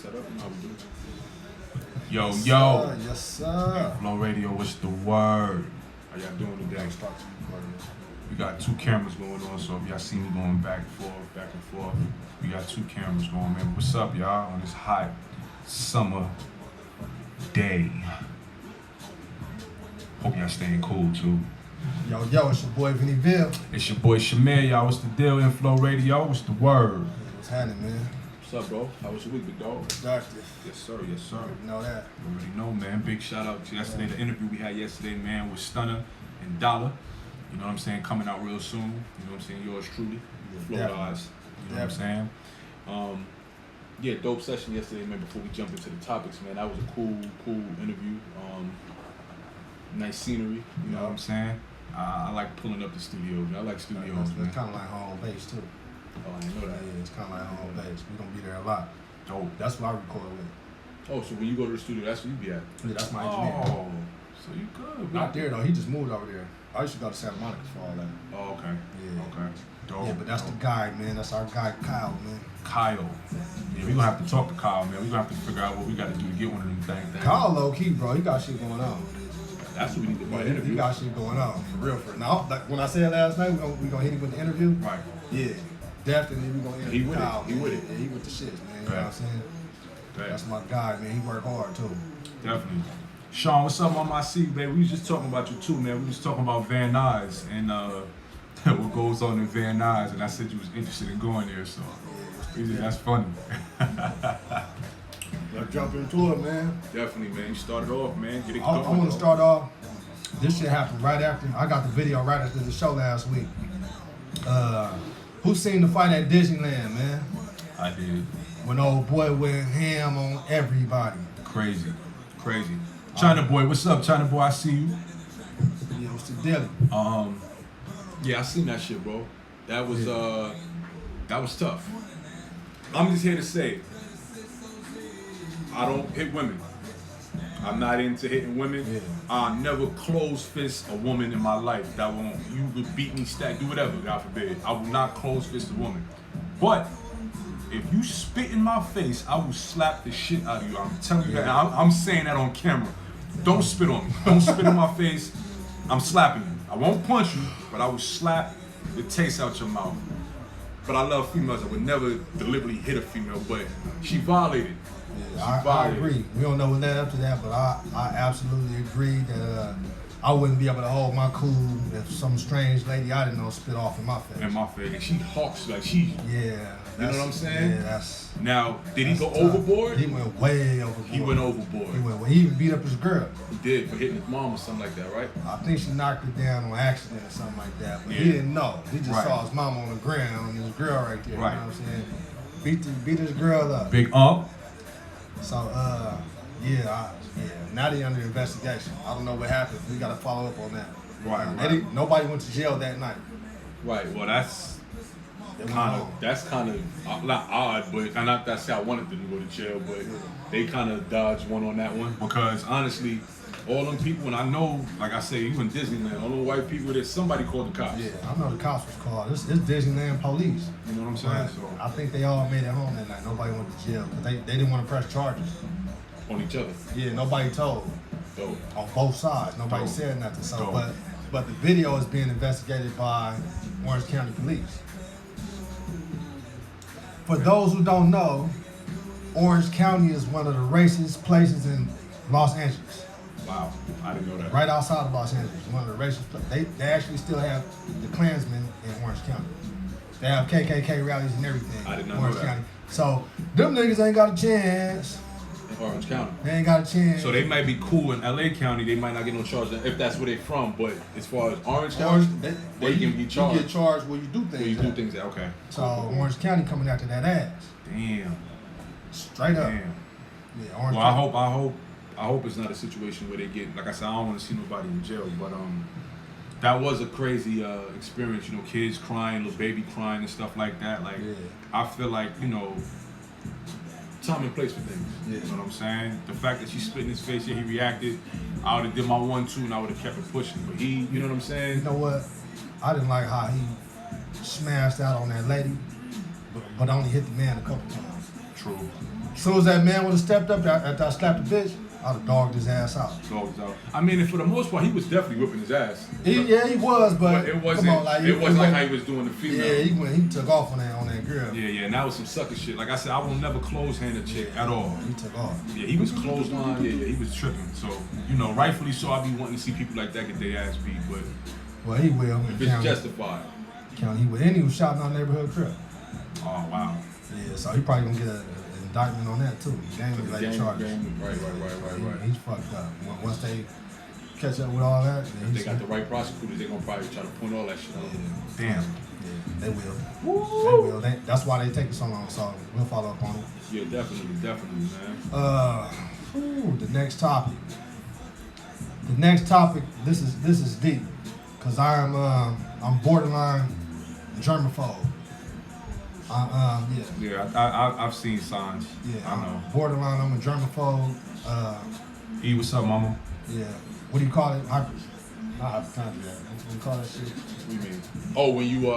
set up. You know how we do. Yes, Yo. Sir. Yes, sir. FLoW Radio, what's the word? How y'all doing today? We got two cameras going on, so if y'all see me going back and forth, we got two cameras going, man. What's up, y'all, on this hot summer day? Hope y'all staying cool, too. Yo, it's your boy Vinny Bill. It's your boy Shamir, y'all. What's the deal? FLoW Radio, what's the word? What's happening, man? What's up, bro? How was your week, big dog? Productive. Yes, sir. Yes, sir. You know that. You already know, man. Big shout out to yesterday. The interview we had yesterday, man, with Stunner and Dollar. You know what I'm saying? Coming out real soon. You know what I'm saying? Yours truly, FLoW Eyes. You know what I'm saying? Yeah, dope session yesterday, man. Before we jump into the topics, man, that was a cool interview. Nice scenery. You know what I'm saying? I like pulling up the studios. I like studios, man. It's kind of like home base too. Oh, I didn't know that. Yeah, it's kind of like home base. We're gonna be there a lot. Dope. That's what I record with. Oh, so when you go to the studio, that's where you be at? Yeah, that's my engineer. Oh, so you good. Not there though. He just moved over there. I used to go to Santa Monica for all that. Oh, okay. Yeah. Okay. Dope. Yeah, but that's the guy, man. That's our guy, Kyle, man. Kyle. Yeah, we gonna have to talk to Kyle, man. We gonna have to figure out what we gotta do to get one of them things. Kyle low key, bro. He got shit going on. That's what we need to buy. He got shit going on for real. Now, like when I said last night, we gonna hit him with the interview. Right. Yeah, definitely we gonna interview Kyle. He with it. Yeah, he with the shit, man. You know what I'm saying? That's my guy, man. He work hard too. Definitely. Sean, what's up on my seat, baby? We was just talking about you too, man. We was talking about Van Nuys and what goes on in Van Nuys, and I said you was interested in going there, so that's funny. Let's jump into it, man. Definitely, man. You started off, man. Get it I going. want to start off. This shit happened right after I got the video right after the show last week. Who seen the fight at Disneyland, man? I did. When old boy went ham on everybody. Crazy. China boy, what's up, China boy? I see you. Yeah, what's the deal? Yeah, I seen that shit, bro. That was tough. I'm just here to say, I don't hit women. I'm not into hitting women. Yeah. I'll never close fist a woman in my life. That won't. You would beat me, stack, do whatever, God forbid. I will not close fist a woman. But if you spit in my face, I will slap the shit out of you. I'm telling you that. I'm saying that on camera. Don't spit on me. Don't spit in my face. I'm slapping you. I won't punch you, but I will slap the taste out your mouth. But I love females. I would never deliberately hit a female, but she violated. Yeah, I agree. We don't know what led up to that, but I absolutely agree that I wouldn't be able to hold my cool if some strange lady I didn't know spit off in my face. In my face. And she hawks like she. Yeah. You know what I'm saying? Yeah, that's. Now, did he go tough. overboard? He went way overboard. He went overboard. He even beat up his girl. He did, for hitting his mom or something like that, right? I think she knocked her down on accident or something like that. But he didn't know. He just saw his mom on the ground and his girl right there. Right. You know what I'm saying? Beat his girl up. Big ump. So, now they under investigation. I don't know what happened. We got to follow up on that. Right. Nobody went to jail that night. Right. Well, that's kind of not odd, but not that I wanted them to go to jail, but they kind of dodged one on that one because honestly, all them people, and I know, like I say, you in Disneyland, all them white people, there's somebody called the cops. Yeah, I know the cops was called. It's Disneyland police. You know what I'm saying? So I think they all made it home that night. Nobody went to jail because they didn't want to press charges on each other. Yeah, nobody told. Dope. On both sides, nobody said nothing. So, but the video is being investigated by Orange County Police. For those who don't know, Orange County is one of the racist places in Los Angeles. Wow, I didn't know that. Right outside of Los Angeles, one of the racist places. They actually still have the Klansmen in Orange County. They have KKK rallies and everything. I did not Orange know that. County. So them niggas ain't got a chance. In Orange County. They ain't got a chance. So they might be cool in LA County. They might not get no charge if that's where they're from. But as far as Orange County, they can be charged. You get charged where you do things. Okay. So Orange County coming after that ass. Damn. Straight up. Damn. Yeah, Orange County. I hope it's not a situation where they get, like I said, I don't want to see nobody in jail, but that was a crazy experience, you know, kids crying, little baby crying and stuff like that. Like, I feel like, you know, time and place for things. You know what I'm saying? The fact that she spit in his face, he reacted. I would have did my 1-2 and I would have kept it pushing. But he, you know what I'm saying? You know what? I didn't like how he smashed out on that lady, but only hit the man a couple times. True. As soon as that man would have stepped up after I slapped the bitch, I'd have dogged his ass out. Dogs out. I mean, and for the most part, he was definitely whipping his ass. Yeah, he was, but it wasn't. come on, like, it wasn't like how he was doing the female. Yeah, he took off on that girl. Yeah, and that was some sucker shit. Like I said, I will never close hand a chick at all. He took off. Yeah, he was closed on. Yeah, he was tripping. So, rightfully so, I be wanting to see people like that get their ass beat, but well, he will. if it's justified. He would. And he was shouting out neighborhood crib. Oh wow. Yeah, so he probably gonna get an indictment on that too. Gang charges. Right. He's fucked up. Once they catch up with all that, if they got the right prosecutors, they're gonna probably try to point all that shit out. Damn. Yeah, they will. Woo! They will. That's why they take it so long. So we'll follow up on it. Yeah, definitely, man. The next topic. This is deep, cause I'm borderline germaphobe. Yeah, I've seen signs. Yeah, I know. Borderline, I'm a germaphobe. What's up, mama? Yeah. What do you call it? Not hypochondriac. What do you call that shit? What do you mean? Oh, when you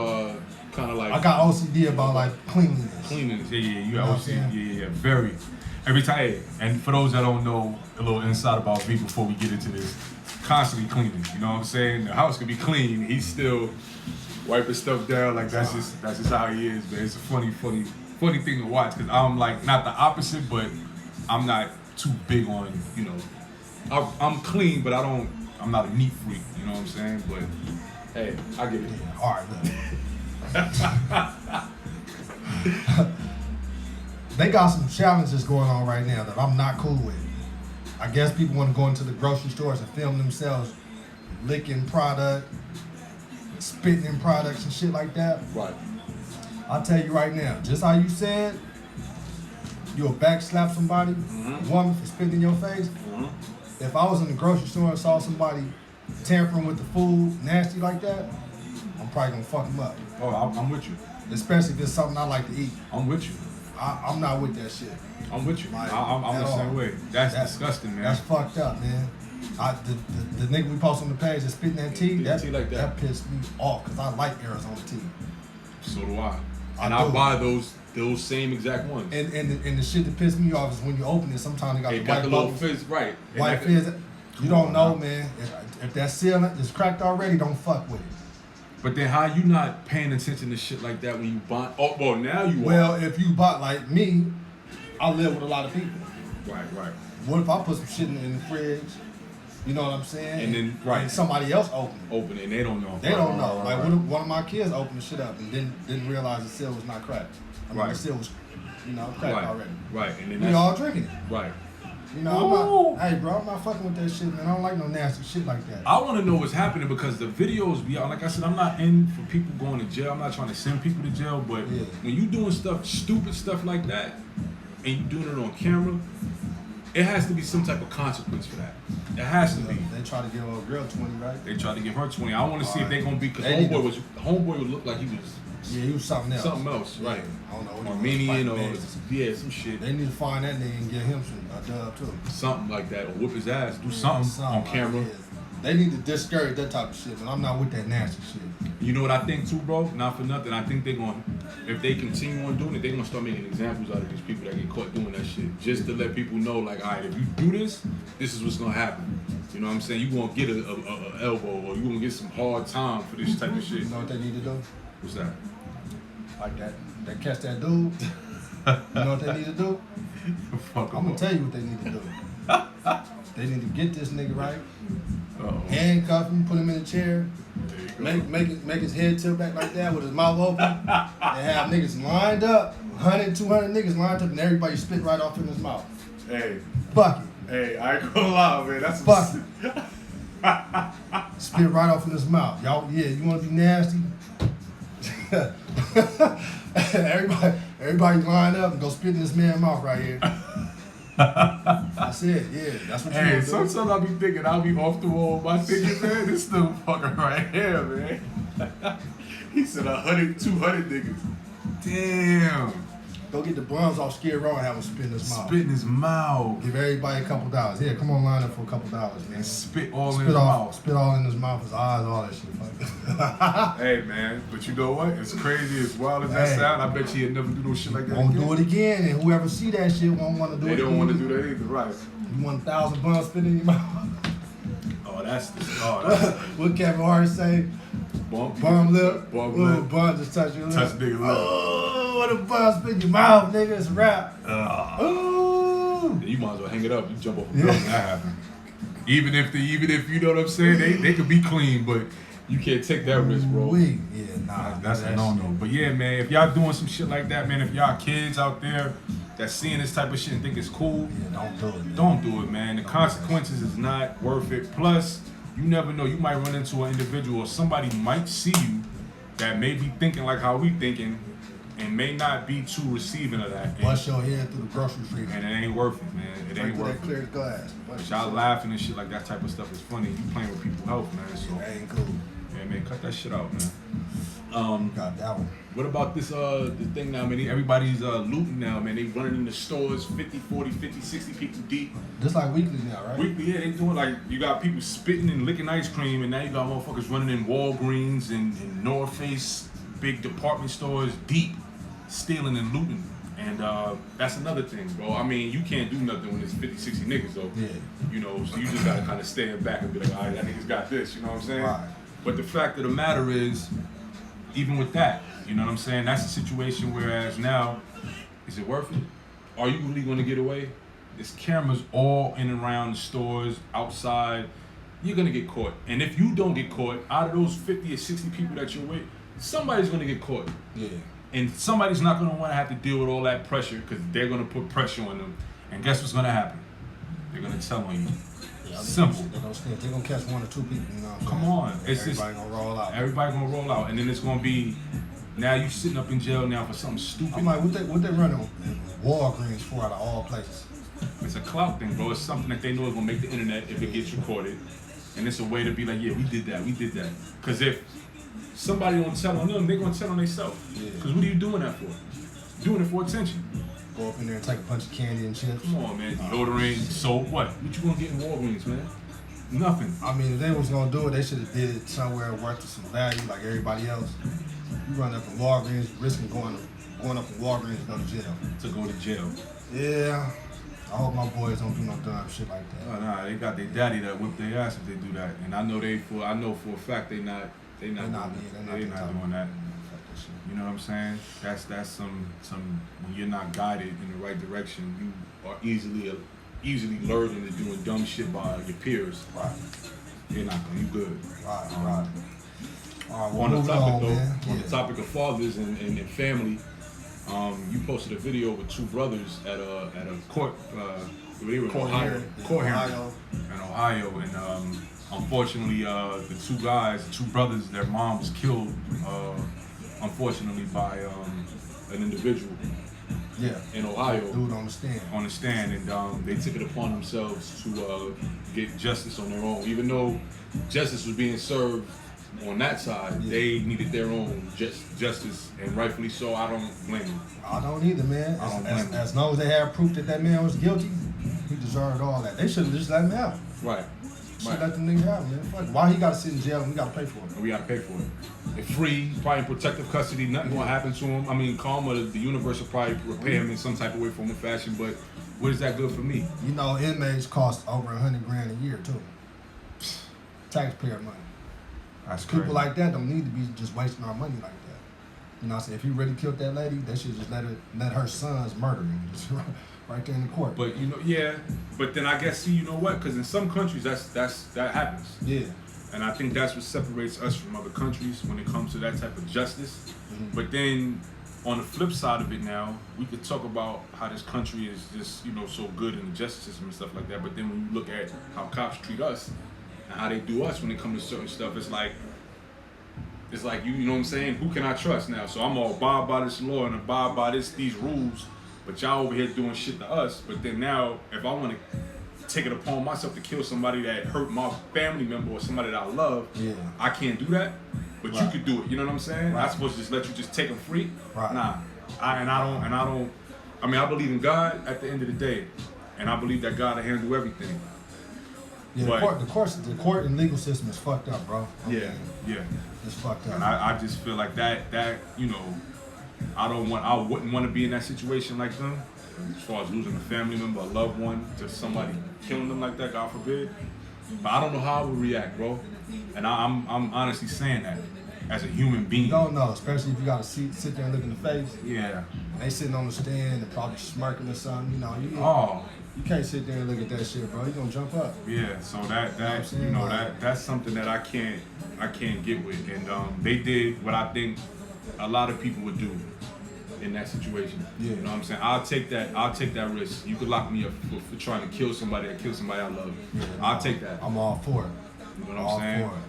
kind of like. I got OCD about like cleanliness. Yeah. You got OCD. Yeah. Very. Every time. Hey, and for those that don't know a little inside about me before we get into this, constantly cleaning. You know what I'm saying? The house could be clean. He's still wiping stuff down. Like that's just how he is. But it's a funny thing to watch because I'm like not the opposite, but I'm not too big on I'm clean, but I'm not a neat freak. You know what I'm saying? But hey, I get it. Yeah, all right, look. They got some challenges going on right now that I'm not cool with. I guess people want to go into the grocery stores and film themselves licking product, spitting in products and shit like that. Right. I'll tell you right now, just how you said, you'll backslap somebody, a woman for spitting in your face. If I was in the grocery store and saw somebody tampering with the food, nasty like that, I'm probably gonna fuck them up. Oh, I'm with you. Especially if it's something I like to eat. I'm with you. I'm not with that shit. I'm with you. Like, I'm the same all. way. That's disgusting, man. That's fucked up, man. The nigga we post on the page that's spitting that tea, that pissed me off because I like Arizona tea. So do I. And I buy those same exact ones. And the shit that pissed me off is when you open it, sometimes they got the little fizz, right. White fizz. You don't know, man. If that seal is cracked already, don't fuck with it. But then how you not paying attention to shit like that when you buy? Oh, well, now you are. Well, if you bought like me, I live with a lot of people. Right. What if I put some shit in the fridge? You know what I'm saying? And then and somebody else open it. And they don't know. They don't know. Like what if one of my kids opened the shit up and didn't realize the seal was not cracked. I mean, the seal was, cracked already. Right. And then we all drinking it. Right. I'm not fucking with that shit, man. I don't like no nasty shit like that. I want to know what's happening because the videos be out. Like I said, I'm not in for people going to jail. I'm not trying to send people to jail, but when you doing stupid stuff like that, and you doing it on camera, it has to be some type of consequence for that. It has to be. They try to give a girl 20, right? They tried to give her 20. I want to see if they're gonna be because homeboy would look like he was. Yeah, he was something else. Something else, right? I don't know. Armenian or some shit. They need to find that nigga and get him a dub too. Something like that, or whip his ass, do something on camera. Like they need to discourage that type of shit, but I'm not with that nasty shit. You know what I think too, bro? Not for nothing. I think they're gonna, if they continue on doing it, they're gonna start making examples out of these people that get caught doing that shit, just to let people know, like, all right, if you do this, this is what's gonna happen. You know what I'm saying? You gonna get a elbow, or you gonna get some hard time for this type of shit. You know what they need to do? What's that? Like that. They catch that dude. You know what they need to do? I'm gonna tell you what they need to do. They need to get this nigga right. Handcuff him, put him in a chair, make his head tilt back like that with his mouth open, and have niggas lined up, 100, 200 niggas lined up, and everybody spit right off in his mouth. Hey. Fuck it. Hey, I ain't gonna lie, man. That's fuck it. Spit right off in his mouth. Y'all, you wanna be nasty? Everybody line up and go spit in this man's mouth right here. That's it, that's what you do. Sometimes I'll be thinking I'll be off the wall. My thinking, man, this little fucker right here, man. He said 100, 200 niggas. Damn. Go get the buns off Skid Row and have him spit in his mouth. Spit in his mouth. Give everybody a couple dollars. Yeah, come on, line up for a couple dollars, man. And spit all in his mouth. Spit all in his mouth, his eyes, all that shit. Hey, man, but you know what? It's crazy, as wild as that sound. I bet you he'd never do no shit like that Won't do it again, and whoever see that shit won't want to do it. They don't want to do that either, right? You want 1,000 buns spit in your mouth? What Kevin Hart say? Bum lip. Bun just touch your lip. Touch nigga lip. Oh, what a bun spit in your mouth, nigga. It's a rap. Ooh. You might as well hang it up. You jump off a building. That happen. Even if you know what I'm saying, they could be clean, but you can't take that risk, bro. Yeah, nah. That's a no-no. But yeah, man, if y'all doing some shit like that, man, if y'all kids out there that's seeing this type of shit and think it's cool, don't do it, man. Don't do it, man. The consequences is not worth it. Plus, you never know. You might run into an individual or somebody might see you that may be thinking like how we thinking and may not be too receiving of that. Bust your head through the grocery freezer. And it ain't worth it, man. It ain't worth it. Clear the glass. But y'all laughing and shit like that type of stuff is funny. You playing with people's health, man. So that ain't cool. Yeah, man, cut that shit out, man. Got that one. What about this the thing now, man? Everybody's looting now, man. They running in the stores 50, 40, 50, 60 people deep. Just like weekly now, right? Weekly, yeah, they doing like, you got people spitting and licking ice cream, and now you got motherfuckers running in Walgreens and North Face, big department stores, deep, stealing and looting. And that's another thing, bro. I mean, you can't do nothing when it's 50, 60 niggas, though. Yeah. You know, so you just gotta kind of stand back and be like, all right, that nigga's got this, you know what I'm saying? Right. But the fact of the matter is, even with that, you know what I'm saying? That's a situation whereas now, is it worth it? Are you really gonna get away? There's cameras all in and around the stores, outside. You're gonna get caught. And if you don't get caught, out of those 50 or 60 people that you're with, somebody's gonna get caught. Yeah. And somebody's not gonna wanna have to deal with all that pressure because they're gonna put pressure on them. And guess what's gonna happen? They're gonna tell on you. Yeah, simple. They're gonna catch 1 or 2 people, you know. Come on. Everybody gonna roll out. Everybody gonna roll out. And then it's gonna be, now you sitting up in jail now for something stupid. I'm like, what they running Walgreens for out of all places? It's a clout thing, bro. It's something that they know is gonna make the internet if it gets recorded. And it's a way to be like, yeah, we did that. Because if somebody don't tell on them, they're gonna tell on themselves. Because what are you doing that for? Doing it for attention. Go up in there and take a bunch of candy and chips. Come on, man. Deodorant, soap, what? What you gonna get in Walgreens, man? Nothing. I mean, if they was gonna do it, they should have did it somewhere worth of some value, like everybody else. You run up in Walgreens, risking going up in Walgreens to go to jail. To go to jail. Yeah. I hope my boys don't do no dumb shit like that. Oh, nah, they got their daddy that whip their ass if they do that, and I know for a fact they not doing that. You know what I'm saying? That's some when you're not guided in the right direction, you are easily lured into doing dumb shit by your peers. Right. You're not gonna. You good. Right. Right. On the topic of fathers and family, you posted a video with 2 brothers at a court hearing in Ohio, and unfortunately the 2 brothers, their mom was killed unfortunately by an individual in Ohio. Dude on the stand, and they took it upon themselves to get justice on their own, even though justice was being served on that side. They needed their own justice, and rightfully so. I don't blame them. I don't either, man. I don't blame them. As long as they have proof that man was guilty, he deserved all that. They should have just let him out. Right. Should let the nigga out, man. Fuck. Why he gotta sit in jail and we gotta pay for it? We gotta pay for it. They're free, probably in protective custody. Nothing gonna happen to him. I mean, karma, the universe will probably repay him in some type of way, form, or fashion. But what is that good for me? You know, inmates cost over $100,000 a year too. Taxpayer money. That's crazy. People like that don't need to be just wasting our money like that. You know what I'm saying? If he really killed that lady, they should just let her sons murder him. Just right there in the court. But you know, yeah. But then I guess, see, you know what? Because in some countries, that happens. Yeah. And I think that's what separates us from other countries when it comes to that type of justice. Mm-hmm. But then, on the flip side of it now, we could talk about how this country is just, so good in the justice system and stuff like that. But then when you look at how cops treat us and how they do us when it comes to certain stuff, it's like you know what I'm saying? Who can I trust now? So I'm gonna abide by this law and abide by these rules, but y'all over here doing shit to us. But then now, if I want to take it upon myself to kill somebody that hurt my family member or somebody that I love, I can't do that. But you could do it. You know what I'm saying? I'm supposed to just let you just take them free. Right. Nah, I don't I mean, I believe in God at the end of the day, and I believe that God will handle everything. Yeah, the court and legal system is fucked up, bro. Yeah. It's fucked up. And I just feel like that you know, I wouldn't want to be in that situation like them, as far as losing a family member, a loved one, to somebody killing them like that, God forbid. But I don't know how I would react, bro. And I'm honestly saying that as a human being. You don't know, especially if you gotta sit there and look in the face. Yeah. They sitting on the stand and probably smirking or something, you know. You can't sit there and look at that shit, bro. You gonna jump up. Yeah, so that's something that I can't get with. And they did what I think a lot of people would do in that situation. Yeah. You know what I'm saying? I'll take that risk. You could lock me up for trying to kill somebody I love. Yeah, I'll take that. I'm all for it. You know what I'm saying? For it.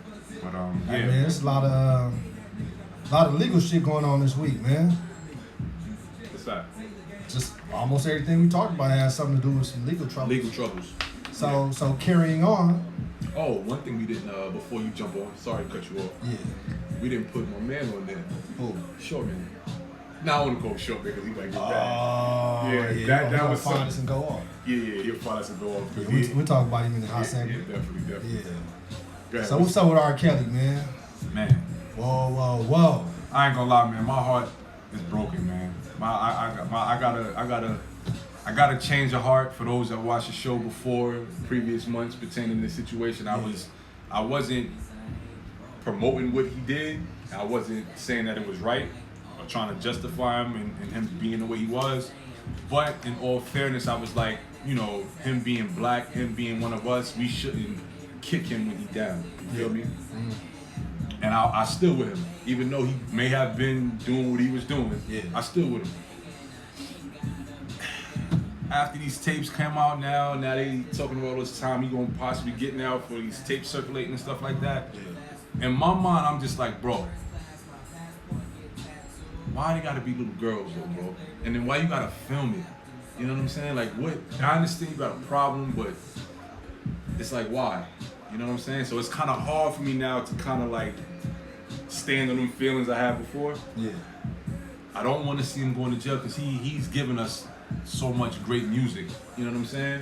But hey, man, there's a lot of legal shit going on this week, man. What's that? Just almost everything we talked about has something to do with some legal troubles. Legal troubles. So carrying on. Oh, one thing we didn't before you jump on. Sorry to cut you off. Yeah. We didn't put my man on there. Who? Short man. Now I want to call him Short man because he might get bad. Oh, yeah. That was find something. us and go off. Yeah, he'll find us and go off. Yeah, we'll talk about him in the hot segment. Yeah, definitely. Yeah. Go ahead, So what's up with R. Kelly, man? Man. Whoa. I ain't gonna lie, man. My heart is broken, man. I gotta change the heart for those that watched the show before, previous months pertaining to this situation. I wasn't promoting what he did. I wasn't saying that it was right or trying to justify him and him being the way he was. But in all fairness, I was like, you know, him being black, him being one of us, we shouldn't kick him when he's down. You feel me? Mm-hmm. And I still with him, even though he may have been doing what he was doing. Yeah. I still with him. After these tapes come out now they talking about all this time he gonna possibly getting out for these tapes circulating and stuff like that. Yeah. In my mind, I'm just like, bro, why they gotta be little girls though, bro? And then why you gotta film it? You know what I'm saying? Like, what? I understand you got a problem, but it's like, why? You know what I'm saying? So it's kind of hard for me now to kind of like stand on them feelings I had before. Yeah. I don't want to see him going to jail because he's given us so much great music. You know what I'm saying?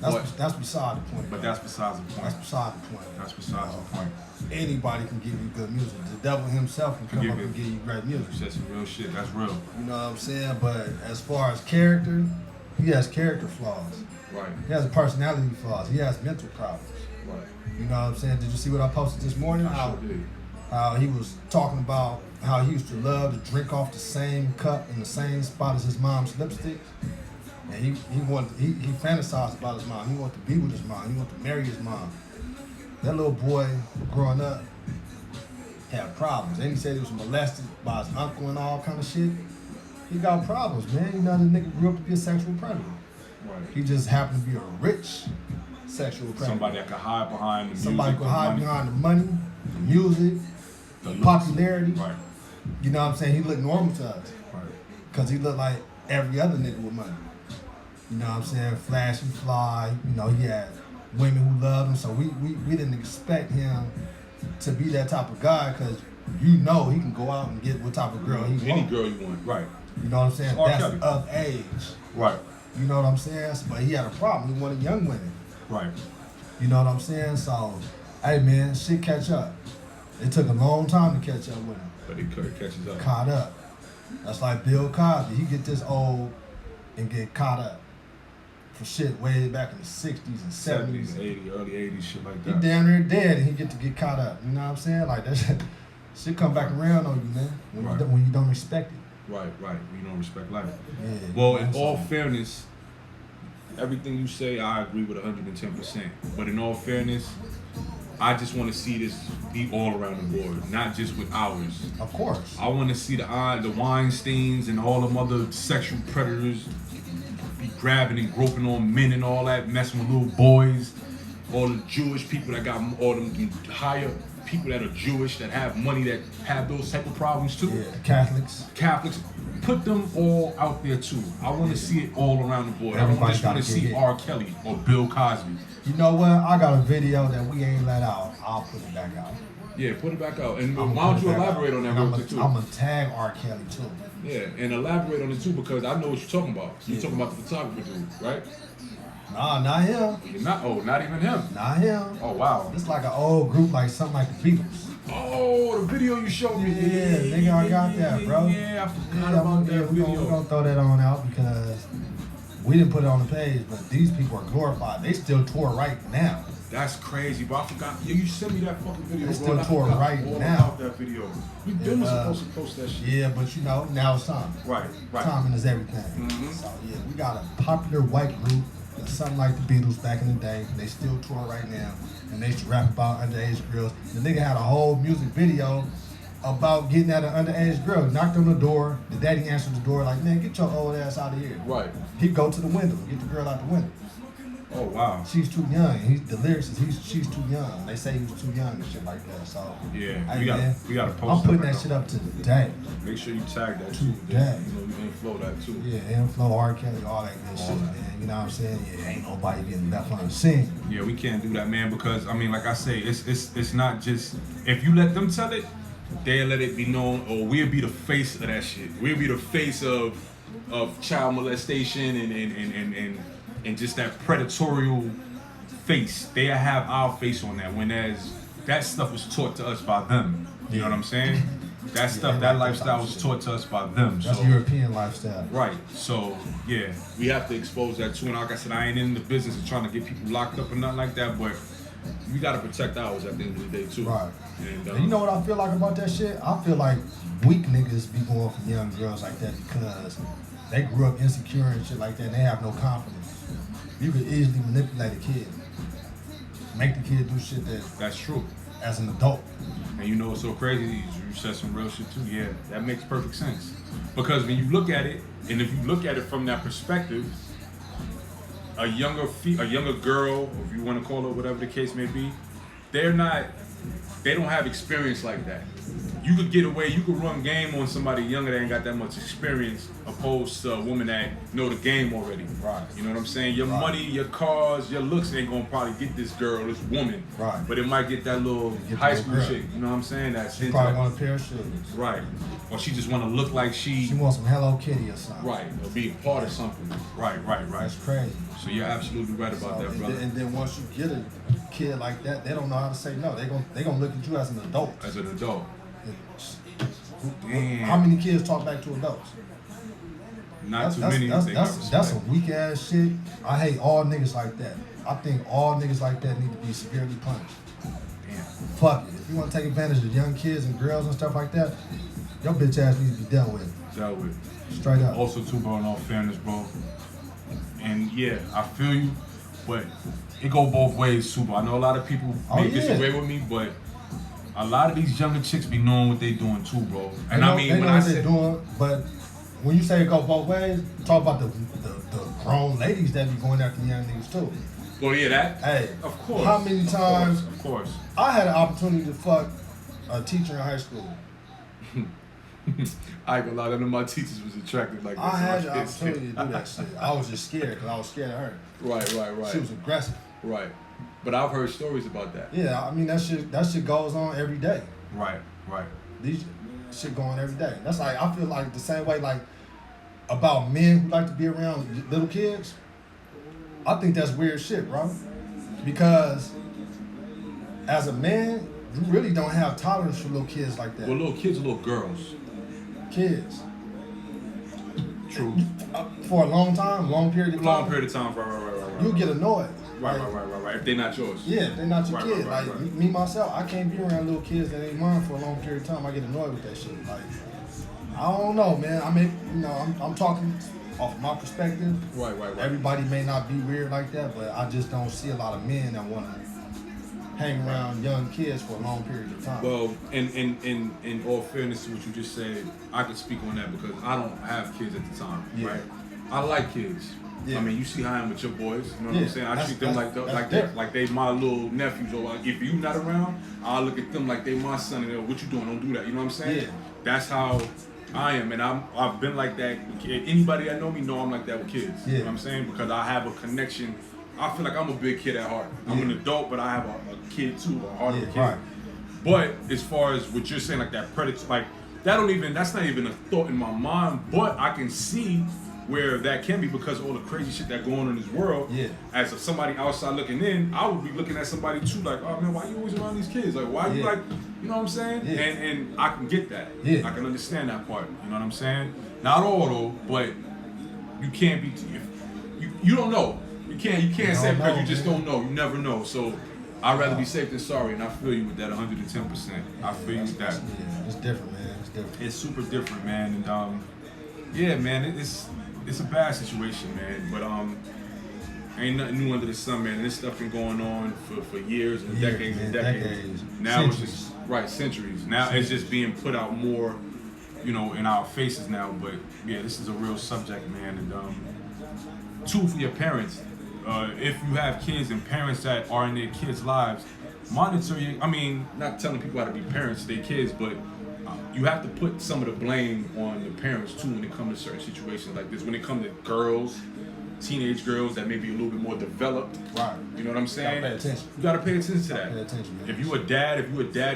That's beside the point. But that's besides the point. That's beside the point. That's besides the point. Anybody can give you good music. The devil himself can come up and give you great music. That's some real shit. That's real. You know what I'm saying? But as far as character, he has character flaws. Right. He has personality flaws. He has mental problems. Right. You know what I'm saying? Did you see what I posted this morning? I sure did. How he was talking about how he used to love to drink off the same cup in the same spot as his mom's lipstick. And he fantasized about his mom. He wanted to be with his mom. He wanted to marry his mom. That little boy growing up had problems. Then he said he was molested by his uncle and all kind of shit. He got problems, man. You know, the nigga grew up to be a sexual predator. Right. He just happened to be a rich sexual predator. Somebody that could hide behind the music. Somebody could hide behind the money, the music, the popularity. Right. You know what I'm saying? He looked normal to us. Right. Because he looked like every other nigga with money. You know what I'm saying? Flashy, fly. You know, he had women who loved him. So we didn't expect him to be that type of guy because you know he can go out and get what type of girl he wants. Any girl you want. Right. You know what I'm saying? That's of age. Right. You know what I'm saying? But he had a problem. He wanted young women. Right. You know what I'm saying? So, hey man, shit catch up. It took a long time to catch up with him. But it catches up. Caught up. That's like Bill Cosby. He get this old and get caught up for shit way back in the 60s and 70s. 80s, early 80s, shit like that. He damn near dead and he get caught up. You know what I'm saying? Like that shit come back around on you, man. When you don't respect it. Right. You don't respect life. Yeah, well, in all fairness, everything you say, I agree with 110%. But in all fairness, I just want to see this be all around the board, not just with ours. Of course. I want to see the Weinsteins and all them other sexual predators be grabbing and groping on men and all that, messing with little boys. All the Jewish people that got all them higher people that are Jewish that have money that have those type of problems too. Yeah, Catholics. Put them all out there too. I want to see it all around the board. I don't just want to see R. Kelly or Bill Cosby. You know what? I got a video that we ain't let out. I'll put it back out. Yeah, put it back out. And why don't you elaborate on that real quick too? I'm gonna tag R. Kelly too. Yeah, and elaborate on it too because I know what you're talking about. You're talking about the photographer dude, right? Nah, not him. You're not. Oh, not even him. Not him. Oh wow. It's like an old group, like something like the Beatles. Oh, the video you showed me. Yeah, nigga, I got that, bro. Yeah, I forgot about that video. We're gonna throw that on out because we didn't put it on the page, but these people are glorified. They still tour right now. That's crazy, but I forgot. You sent me that fucking video, They bro. still tour right all now. About that video. We've been supposed to post that shit. Yeah, but you know, now it's time. Right. Timing is everything. Mm-hmm. So yeah, we got a popular white group, something like the Beatles back in the day. They still tour right now, and they used to rap about underage girls. The nigga had a whole music video about getting at an underage girl. Knocked on the door. The daddy answered the door like, man, get your old ass out of here. Right. He'd go to the window, get the girl out the window. Oh wow. She's too young. The lyrics is she's too young. They say he was too young and shit like that. So yeah, hey, we gotta post. I'm putting that shit up today. Make sure you tag that too. Today. You know, you FLoW that too. Yeah, FLoW, R. Kelly, all that good shit, man. You know what I'm saying? Yeah, ain't nobody getting left on the scene. Yeah, we can't do that, man, because I mean, like I say, it's not just if you let them tell it, they'll let it be known, or we'll be the face of that shit. We'll be the face of child molestation and just that predatorial face. They have our face on that when that stuff was taught to us by them. You know what I'm saying? That stuff, that lifestyle was taught to us by them. That's so, European lifestyle. Right. So yeah, we have to expose that too. And like I said, I ain't in the business of trying to get people locked up or nothing like that, but we gotta protect ours at the end of the day too. Right. And you know what I feel like about that shit? I feel like weak niggas be going for young girls like that because they grew up insecure and shit like that and they have no confidence. You could easily manipulate a kid. Make the kid do shit that's true. As an adult. And you know what's so crazy? You said some real shit too. Yeah, that makes perfect sense. Because when you look at it, and if you look at it from that perspective, a younger girl, or if you want to call it whatever the case may be, they don't have experience like that. You could get away, you could run game on somebody younger that ain't got that much experience, opposed to a woman that know the game already. Right. You know what I'm saying? Your money, your cars, your looks ain't gonna probably get this girl, this woman. Right. But it might get that little high school chick. You know what I'm saying? That's she probably want a pair of shoes. Right. Or she just want to look like she wants some Hello Kitty or something. Right. Or be a part of something. Right. That's crazy. So you're absolutely right about that, brother. And then once you get a kid like that, they don't know how to say no. They gonna look at you as an adult. As an adult. Damn. How many kids talk back to adults? Not too many. That's some weak ass shit. I hate all niggas like that. I think all niggas like that need to be severely punished. Damn. Fuck it. If you want to take advantage of young kids and girls and stuff like that, your bitch ass needs to be dealt with. Straight up. Also, too, bro, in all fairness, bro. And yeah, I feel you, but it go both ways too, bro. I know a lot of people may disagree with me, but a lot of these younger chicks be knowing what they doing too, bro. And I mean, when I say doing, but when you say it go both ways, talk about the grown ladies that be going after young niggas too. Well, yeah, that. Hey, of course. How many times? Of course. I had an opportunity to fuck a teacher in high school. I ain't gonna lie, none of my teachers was attractive like that. I had the opportunity to do that shit. I was just scared because I was scared of her. Right. She was aggressive. Right. But I've heard stories about that. Yeah, I mean that shit goes on every day. Right. These shit going every day. That's like I feel like the same way like about men who like to be around little kids. I think that's weird shit, bro. Because as a man, you really don't have tolerance for little kids like that. Well, little kids are little girls. Kids. True. For a long period of time. Long period of time, right. You get annoyed. Right. If they're not yours. Yeah, if they're not your kid. Like me myself, I can't be around little kids that ain't mine for a long period of time. I get annoyed with that shit. Like, I don't know, man. I mean, I'm talking off my perspective. Right. Everybody may not be weird like that, but I just don't see a lot of men that want to hang around young kids for a long period of time. Well, in all fairness to what you just said, I could speak on that because I don't have kids at the time, right? I like kids. Yeah. I mean, you see how I am with your boys. You know what I'm saying? I treat them like they my little nephews. Or like, if you not around, I look at them like they my son. And what you doing? Don't do that. You know what I'm saying? Yeah. That's how I am, and I've been like that. Anybody that know me know I'm like that with kids. Yeah. You know what I'm saying? Because I have a connection. I feel like I'm a big kid at heart. I'm an adult, but I have a kid too, a heart of a kid. Right. But as far as what you're saying, like that predator, like that's not even a thought in my mind. But I can see where that can be because of all the crazy shit that going on in this world. Yeah. As somebody outside looking in, I would be looking at somebody too, like, oh man, why you always around these kids? Like, why you like, you know what I'm saying? Yeah. And I can get that. Yeah. I can understand that part. You know what I'm saying? Not all though, but you can't be. You don't know. You can't say because you just don't know. You never know. So I'd rather be safe than sorry, and I feel you with that 110%. I feel you with that. Yeah, it's different, man. It's different. It's super different, man. And yeah, man, it's a bad situation, man. But ain't nothing new under the sun, man. This stuff been going on for years and decades and decades. Now centuries. it's just centuries. Now it's just being put out more, you know, in our faces now. But yeah, this is a real subject, man. And two, for your parents. If you have kids and parents that are in their kids' lives, monitor your, I mean, not telling people how to be parents to their kids, but you have to put some of the blame on the parents too when it comes to certain situations like this. When it comes to girls, teenage girls that may be a little bit more developed. Right. You know what I'm saying? You gotta pay attention. You gotta pay attention to that. Pay attention, man. If you a dad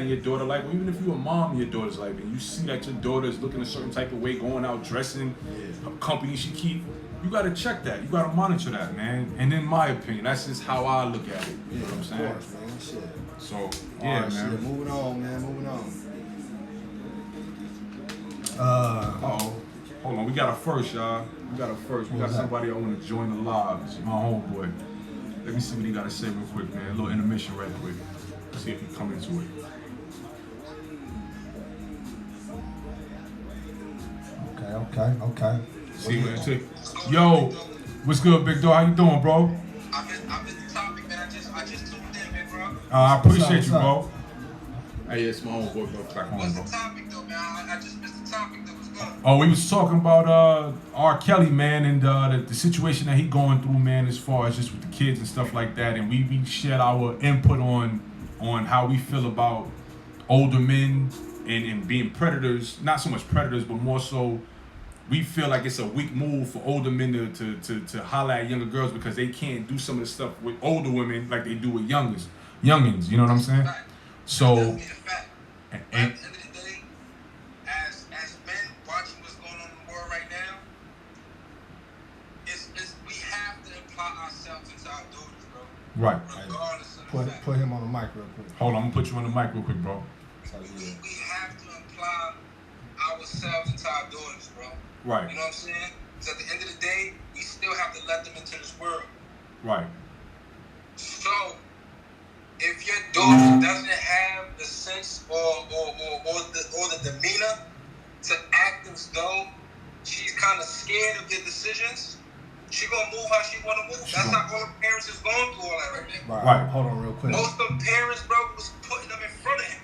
and your daughter like, or even if you a mom and your daughter's like, and you see that your daughter is looking a certain type of way, going out dressing, company she keep, you gotta check that. You gotta monitor that, man. And in my opinion, that's just how I look at it. You know what I'm saying? Of course, man. Shit. So, yeah, man. Shit. Moving on, man. Moving on. Hold on. We got a first, y'all. We got somebody that want to join the live. It's my homeboy. Let me see what he got to say real quick, man. A little intermission right quick. See if he come into it. Okay. See what it took. Yo, what's good, big dog? How you doing, bro? I missed the topic, man. I just tuned in, man, bro. I appreciate you, bro. Hey, it's my homeboy, bro. Back home, What's bro. the topic, though, man? I just missed the topic that was going. Oh, we was talking about R. Kelly, man, and the situation that he going through, man, as far as just with the kids and stuff like that. And we shared our input on how we feel about older men and being predators. Not so much predators, but more so we feel like it's a weak move for older men to holler at younger girls because they can't do some of the stuff with older women like they do with youngins. You know what I'm saying? Right. So, That's a fact. and, But at the end of the day, as men watching what's going on in the world right now, we have to apply ourselves into our daughters, bro. right. Regardless of the fact. Put him on the mic real quick. Hold on, I'm gonna put you on the mic real quick, bro. We have to apply ourselves into our daughters, bro. Right. You know what I'm saying? Because at the end of the day, we still have to let them into this world. Right. So, if your daughter doesn't have the sense or the demeanor to act as though she's kind of scared of their decisions, she gonna move how she wanna move. That's how all the parents is going through all that right now. Right. Hold on real quick. Most of the parents, bro, was putting them in front of him.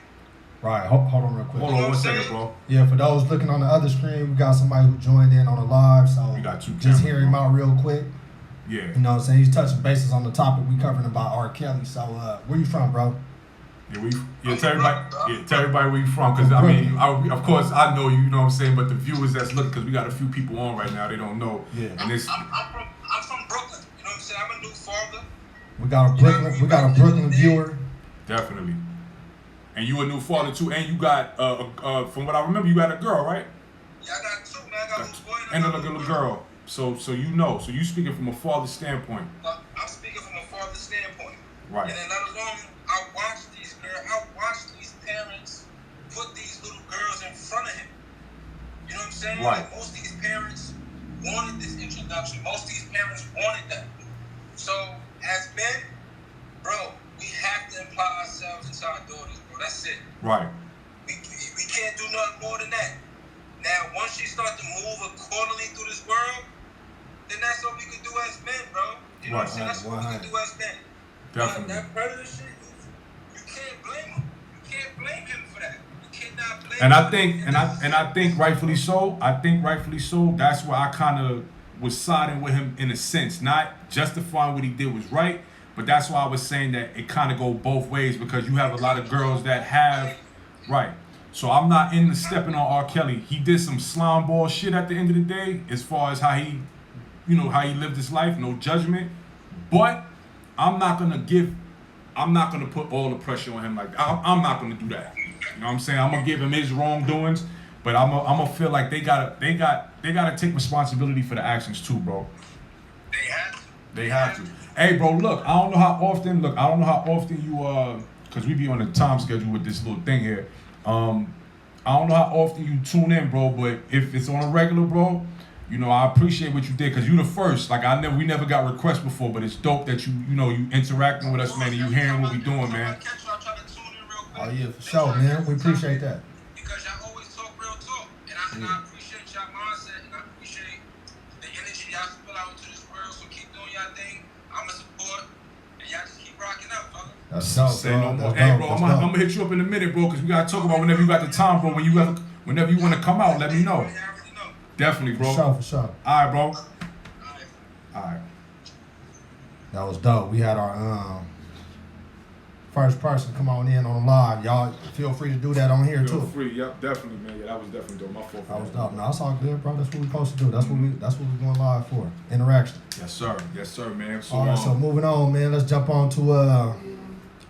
Right. Hold on real quick. Hold on 1 second, bro. Yeah, for those looking on the other screen, we got somebody who joined in on the live. So We got two just cameras, hear him bro. out real quick. Yeah. You know what I'm saying? He's touching bases on the topic we covering about R. Kelly. So where you from, bro? Tell everybody where you from, because I mean, of course I know you know what I'm saying, but the viewers that's looking, because we got a few people on right now, they don't know. Yeah. And it's I'm from Brooklyn. You know what I'm saying? I'm a new father. We got a Brooklyn viewer. definitely. And you a new father too, and you got from what I remember, you got a girl, right? Yeah, I got two, man. I got a little boy And I a got little girl. So you know. So you speaking from a father's standpoint. I'm speaking from a father's standpoint. Right. And then let alone, I watched these parents put these little girls in front of him. You know what I'm saying? Right. Like most of these parents wanted this introduction. Most of these parents wanted that. So as men, bro, we have to apply ourselves into our daughters, bro. That's it. Right. We can't do nothing more than that. Now, once you start to move accordingly through this world, then that's what we can do as men, bro. You know what I'm saying? That's what we can do as men. Definitely. That predator shit, you can't blame him. You can't blame him for that. You cannot blame And him. I think rightfully so. That's where I kind of was siding with him in a sense, not justifying what he did was right, but that's why I was saying that it kind of go both ways, because you have a lot of girls that have right. So I'm not into stepping on R. Kelly. He did some slime ball shit at the end of the day, as far as how he lived his life, no judgment. But I'm not gonna give I'm not gonna put all the pressure on him like that. I'm not gonna do that. You know what I'm saying? I'm gonna give him his wrongdoings, but I'm gonna feel like they gotta take responsibility for the actions too, bro. They have to. Hey, bro, look, I don't know how often you cause we be on a time schedule with this little thing here. I don't know how often you tune in, bro, but if it's on a regular, bro, you know, I appreciate what you did, cause you the first. Like we never got requests before, but it's dope that you interacting with us, man, and you hearing what we doing, man. Oh yeah, for sure, man. We appreciate that. Because y'all always talk real talk, and I appreciate y'all mindset, and I appreciate the energy y'all spill out into this world. So keep doing y'all thing. I'ma support, and y'all just keep rocking out, brother. That's dope, Say no more. Hey, bro, I'm gonna hit you up in a minute, bro, because we gotta talk about whenever you got the time, bro. Whenever you want to come out, let me know. Definitely, bro. For sure. All right, bro. All right. That was dope. We had our first person come on in on the live. Y'all feel free to do that on here too. Feel free. Yep, definitely, man. Yeah, that was definitely dope. My fault. That was dope. No, that's all good, bro. That's what we supposed to do. That's what we're going live for. Interaction. Yes, sir, man. So, all right, so moving on, man. Let's jump on to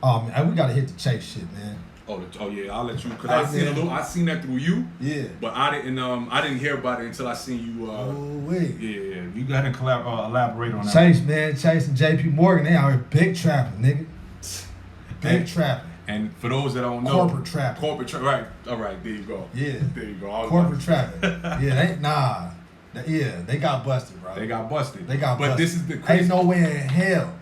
oh man, we gotta hit the Chase shit, man. Oh yeah, I'll let you, cause I seen that through you. Yeah. But I didn't hear about it until I seen you. Yeah. You go ahead and elaborate on that. Chase, man, Chase and JP Morgan, they out here big trapping, nigga. Big trapping. And for those that don't know, corporate trapping. Right. All right, there you go. Yeah. There you go. Corporate trapping. Yeah, they got busted, bro. They got busted. But this is the crazy. Ain't no way in hell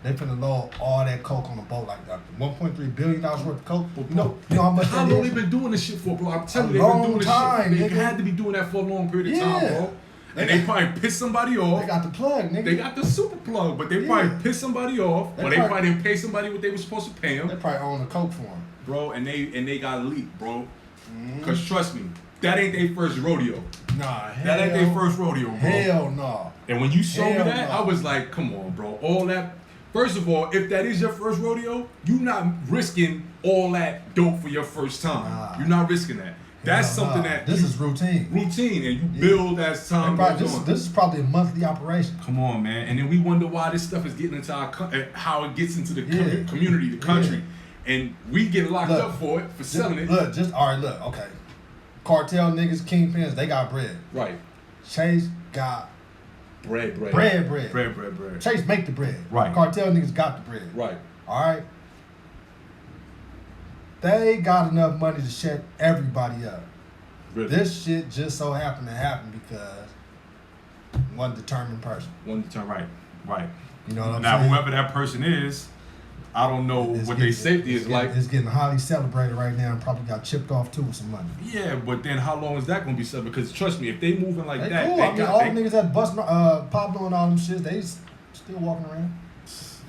they finna load all that coke on the boat like that. $1.3 billion worth of coke. You know how much How that long is? they been doing this shit for, bro? I'm telling you, A they've been long doing time, this shit. They nigga. had to be doing that for a long period of time, bro. And they probably pissed somebody off. They got the plug, nigga. They got the super plug, but they probably pissed somebody off, or they probably didn't pay somebody what they were supposed to pay them. They probably own the coke for them, bro. And they got leaked, bro. Cause trust me, that ain't their first rodeo. Nah, that ain't their first rodeo, bro. Hell no. And when you showed me that, I was like, come on, bro. All that. First of all, if that is your first rodeo, you not risking all that dope for your first time. Nah. You're not risking that. That's something that this is routine. Routine, and you build as time goes on. This is probably a monthly operation. Come on, man. And then we wonder why this stuff is getting into how it gets into the community, the country, and we get locked up for it for selling it. Look, okay. Cartel niggas, kingpins, they got bread. Right. Chase got bread. Chase make the bread. Right. Cartel niggas got the bread. Right. All right. They got enough money to shut everybody up. Really? This shit just so happened to happen because one determined person. Right. You know what I'm saying? Now, whoever that person is, I don't know what their safety is like. It's getting highly celebrated right now and probably got chipped off too with some money. Yeah, but then how long is that going to be celebrated? Because trust me, if they moving like that, cool. All the niggas that bust Pablo and all them shit, they still walking around.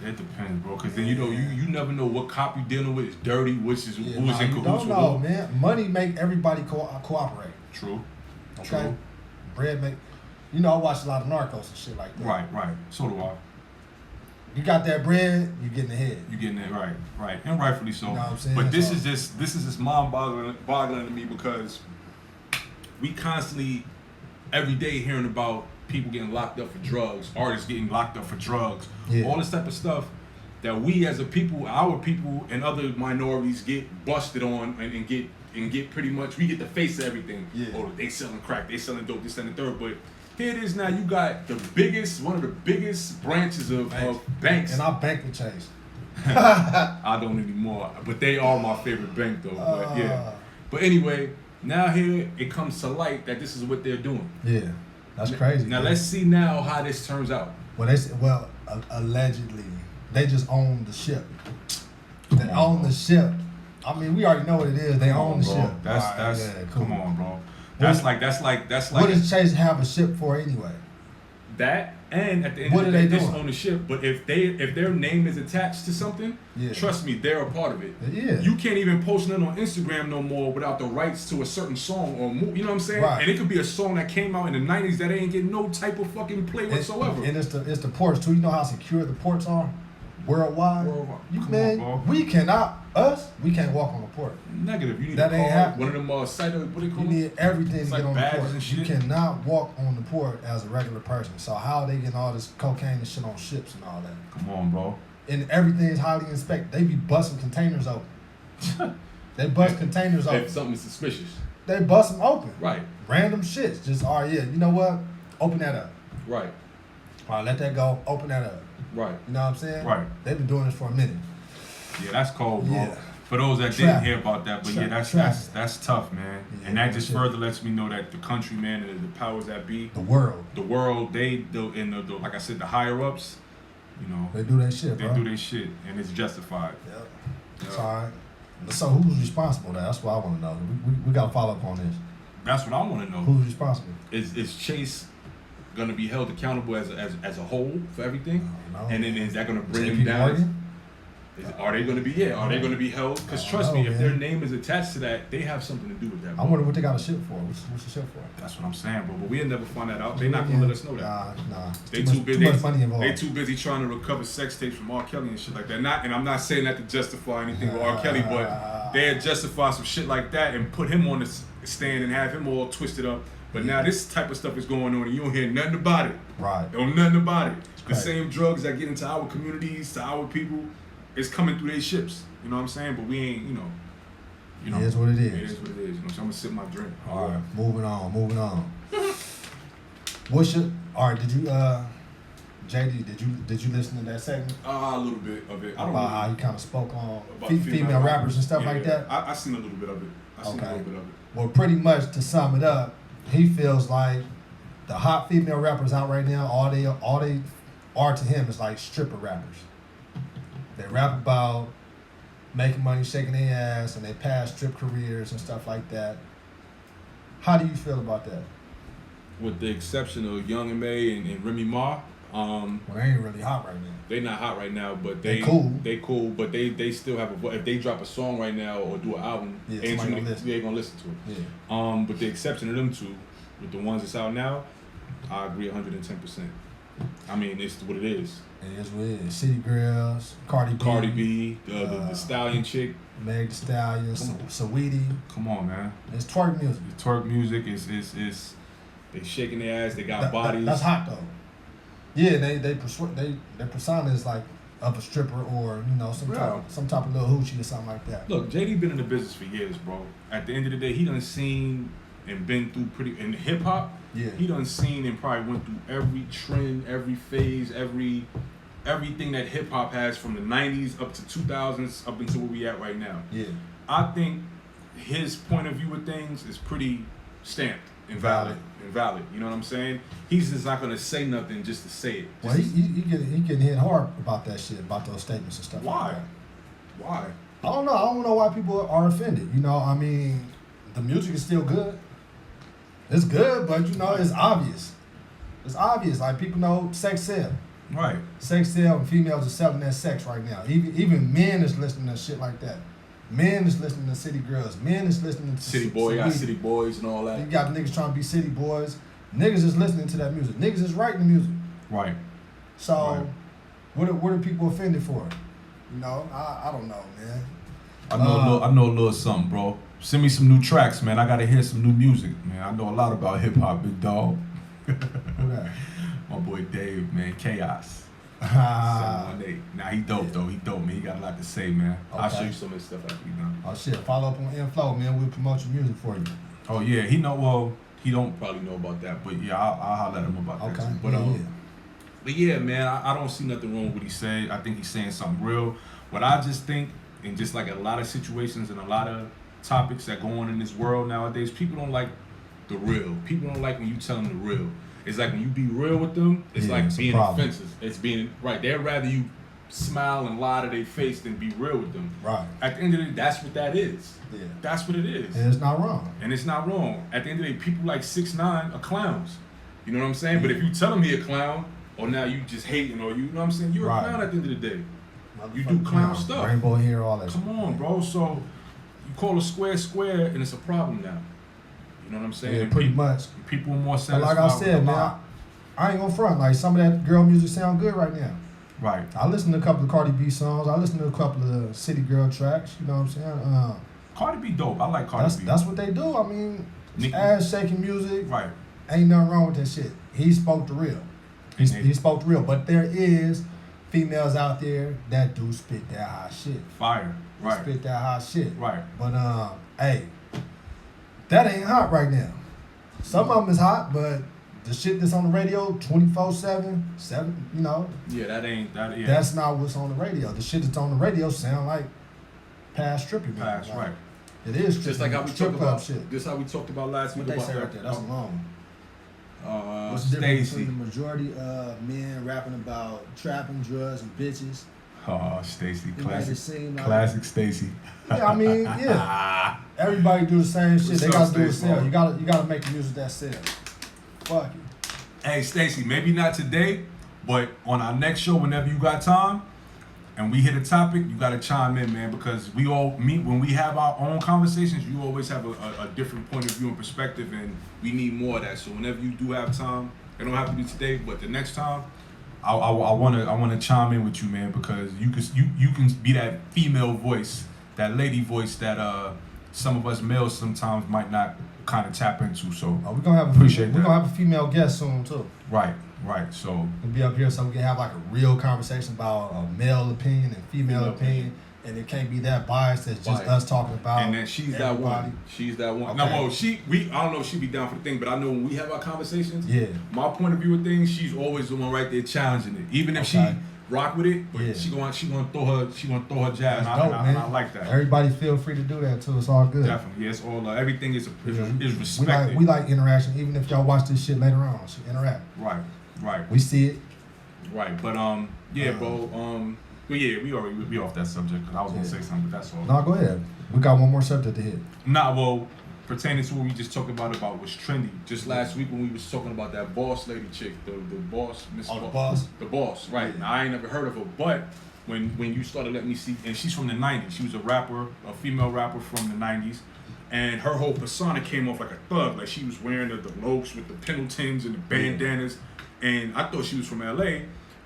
It depends, bro. Because then you never know what cop you dealing with is dirty, which is who's in cahoots with who. Don't know, man. Money make everybody cooperate. True. Okay. True. Bread make. You know, I watch a lot of Narcos and shit like that. Right. So do I. You got that bread, you getting ahead. You getting it right, and rightfully so. You know what I'm saying? But this is just mind-boggling to me because we constantly, every day, hearing about people getting locked up for drugs, artists getting locked up for drugs, all this type of stuff that we as a people, our people, and other minorities get busted on and get pretty much, we get the face of everything. Yeah. Oh, they selling crack, they selling dope, this and the third, but here it is now. You got one of the biggest branches of banks. And I bank with Chase. I don't anymore, but they are my favorite bank though. But yeah. But anyway, now here it comes to light that this is what they're doing. Yeah, that's crazy. Now let's see now how this turns out. Well, allegedly, they just own the ship. They own the ship. I mean, we already know what it is. They own the ship. That's cool. Come on, bro. That's like. What does Chase have a ship for anyway? That, and at the end of the day, they just own the ship. But if their name is attached to something, trust me, they're a part of it. Yeah. You can't even post nothing on Instagram no more without the rights to a certain song or movie. You know what I'm saying? Right. And it could be a song that came out in the '90s that ain't getting no type of fucking play whatsoever. And it's the ports too. You know how secure the ports are worldwide. We can't walk on the port. Negative. You need that a ain't car, happening. one of them what do you call You need everything to get on the port. And shit. You cannot walk on the port as a regular person. So how are they getting all this cocaine and shit on ships and all that? Come on, bro. and everything is highly inspected. They be busting containers open. They bust containers open. If something is suspicious. They bust them open. Right. Random shits. Just, all right, yeah, you know what? Open that up. Right. All right, let that go. Open that up. Right. You know what I'm saying? Right. They've been doing this for a minute. Yeah, that's cold, bro. Yeah. For those that didn't hear about that, but yeah, that's tough, man. Yeah, and that just further lets me know that the country, man, and the powers that be, the world, like I said, the higher ups, you know, they do that shit, They bro. do their shit, and it's justified. Yep. It's all right. So who's responsible? That's what I want to know. We got to follow up on this. That's what I want to know. Who's responsible? Is Chase gonna be held accountable as a whole for everything? And then is that gonna bring him down? Are they gonna be Are they gonna be held? Because trust me, if their name is attached to that, they have something to do with that. Bro. I wonder what they got a ship for. What's the ship for? That's what I'm saying, bro. But we'll never find that out. They're not gonna let us know that. Nah. They too busy. Too much money involved. They too busy trying to recover sex tapes from R. Kelly and shit like that. And I'm not saying that to justify anything with R. Kelly, but they had justified some shit like that and put him on the stand and have him all twisted up. But now this type of stuff is going on and you don't hear nothing about it. Right. Don't nothing about it. The same drugs that get into our communities, to our people, it's coming through their ships. You know what I'm saying? But we ain't, you know. It is what it is. It is what it is. You know, so I'm gonna sip my drink. All right, moving on. All right, did you JD, did you listen to that segment? A little bit of it. I don't about know. how he kind of spoke on About female rappers and stuff like that? I seen a little bit of it. Well, pretty much to sum it up, he feels like the hot female rappers out right now, all they are to him is like stripper rappers. They rap about making money, shaking their ass, and they past strip careers and stuff like that. How do you feel about that? With the exception of Young M.A. and Remy Ma. Well, they ain't really hot right now. They not hot right now, but they cool, but they still have if they drop a song right now or do an album, they ain't gonna listen to it. Yeah. But the exception of them two, with the ones that's out now, I agree 110%. I mean, it's what it is. It is what it is. City Girls, Cardi B, the Stallion chick, Meg Thee Stallion, Saweetie. Come on, man. It's twerk music. The twerk music is they shaking their ass. They got bodies. That's hot though. Yeah, their persona is like of a stripper or some type of little hoochie or something like that. Look, JD been in the business for years, bro. At the end of the day, he done seen and been through in hip hop. Yeah. He done seen and probably went through every trend, every phase, everything that hip hop has from the 90s up to 2000s up until where we at right now. Yeah. I think his point of view of things is pretty stamped and valid. You know what I'm saying? He's just not gonna say nothing just to say it. Well, he getting hit hard about that shit, about those statements and stuff. Why? Like that. Why? I don't know why people are offended. You know, I mean, the music is still good. It's good, but it's obvious. It's obvious. Like, people know sex sell. Right. Sex sell, and females are selling that sex right now. Even men is listening to shit like that. Men is listening to City Girls. Men is listening to City Boy. You got City Boys and all that. You got niggas trying to be City Boys. Niggas is listening to that music. Niggas is writing the music. Right. So, what are people offended for? I don't know, man. I know a little something, bro. Send me some new tracks, man. I gotta hear some new music, man. I know a lot about hip hop, big dog. Who that? My boy Dave, man. Chaos. 718. Nah, he dope though. He dope, man. He got a lot to say, man. Okay. I'll show you some of his stuff after you done. Oh shit! Follow up on FLoW, man. We'll promote your music for you. Oh yeah, he know. Well, he don't probably know about that, but yeah, I'll holler at him about that too. But but yeah, man, I don't see nothing wrong with what he said. I think he's saying something real. What I just think, and just like a lot of situations and a lot of topics that go on in this world nowadays, people don't like the real. People don't like when you tell them the real. It's like when you be real with them, it's like being offensive. It's being right. They'd rather you smile and lie to their face than be real with them. Right. At the end of the day, that's what that is. Yeah. That's what it is. And it's not wrong. And it's not wrong. At the end of the day, people like 6ix9ine are clowns. You know what I'm saying? Yeah. But if you tell them he a clown, or now you just hating, or you know what I'm saying? You're a clown at the end of the day. You do clown stuff. Rainbow hair, all that. Come on, bro. So you call a square square, and it's a problem now. You know what I'm saying? Yeah, pretty much. People are more satisfied. But like I said, man, I ain't gonna front. Like, some of that girl music sound good right now. Right. I listen to a couple of Cardi B songs. I listen to a couple of City Girl tracks. You know what I'm saying? Cardi B dope. I like Cardi B. That's what they do. I mean, ass shaking music. Right. Ain't nothing wrong with that shit. He spoke the real. He spoke the real. But there is females out there that do spit that hot shit. Fire. Right. Spit that hot shit. Right. But hey, that ain't hot right now. Some of them is hot, but the shit that's on the radio 24/7, you know. Yeah, that ain't that. Yeah. That's not what's on the radio. The shit that's on the radio sound like past stripping. Past, like, right. It is stripping. Just like how we strip talked club about shit. Just how we talked about last week. What they about say right there? That's a long one. What's the difference Stacy. between the majority of men rapping about trapping, drugs, and bitches? Oh, Stacy, classic, like, classic Stacy. Yeah, I mean, yeah. Everybody do the same shit. What's they up, gotta do it Stacey? sell. You gotta make the music that sells. Fuck it. Hey, Stacy, maybe not today, but on our next show, whenever you got time, and we hit a topic, you gotta chime in, man, because we all meet when we have our own conversations. You always have a different point of view and perspective, and we need more of that. So whenever you do have time, it don't have to be today, but the next time, I wanna chime in with you, man, because you can be that female voice, that lady voice that some of us males sometimes might not kind of tap into. So we're gonna have we're gonna have a female guest soon too. Right. So we'll be up here so we can have like a real conversation about a male opinion and female opinion. And it can't be that biased. It's just us talking about. And then she's everybody. that one. She's that one. Okay. No, well, I don't know if she'd be down for the thing, but I know when we have our conversations, yeah, my point of view of things, she's always the one right there challenging it. Even if she rock with it, but she gonna throw her jab. And I like that. Everybody feel free to do that too. It's all good. Definitely. Yeah, it's all everything is respected. We like interaction. Even if y'all watch this shit later on, interact. Right. We see it. Right. But bro. Well, yeah, we off that subject because I was gonna say something, but that's all. No, go ahead. We got one more subject to hit. Pertaining to what we just talked about what's trendy. Just last week when we was talking about that boss lady chick, the boss, Miss Boss. The boss, right? Yeah. Now, I ain't never heard of her, but when you started letting me see, and she's from the '90s. She was a rapper, a female rapper from the '90s, and her whole persona came off like a thug. Like she was wearing the lokes with the Pendletons and the bandanas, and I thought she was from LA,